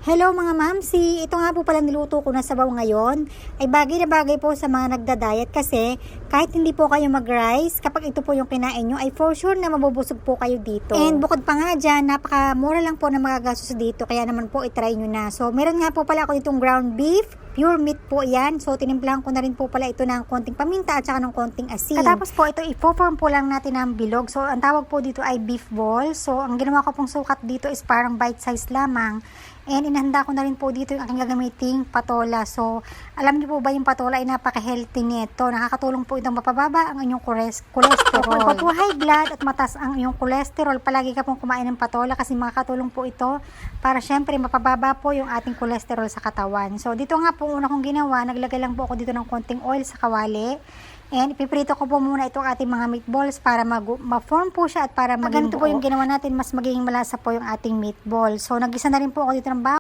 Hello mga mamsi! Ito nga po pala niluto ko na sabaw ngayon ay bagay na bagay po sa mga nagda-diet kasi kahit hindi po kayo mag-rice, kapag ito po yung kinain nyo ay for sure na mabubusog po kayo dito. And bukod pa nga dyan, napakamura lang po na magagastos dito kaya naman po itry nyo na. So meron nga po pala ako itong ground beef, pure meat po yan. So tinimplahan ko na rin po pala ito ng konting paminta at saka ng konting asin. Katapos po ito i-form po lang natin ng bilog. So ang tawag po dito ay beef ball. So ang ginawa ko pong sukat dito is parang bite size lamang. And inahanda ko na rin po dito yung aking gagamiting patola. So, alam niyo po ba yung patola ay napaka-healthy nito. Nakakatulong po itong mapababa ang inyong cholesterol. Kung po high blood at mataas ang inyong cholesterol, palagi ka pong kumain ng patola kasi makakatulong po ito para syempre mapababa po yung ating cholesterol sa katawan. So, dito nga po una kong ginawa, naglagay lang po ako dito ng konting oil sa kawali. And ipiprito ko po muna itong ating mga meatballs para ma-form po siya at para maging ganito po yung ginawa natin, mas magiging malasa po yung ating meatball. So nagisa na rin po ako dito ng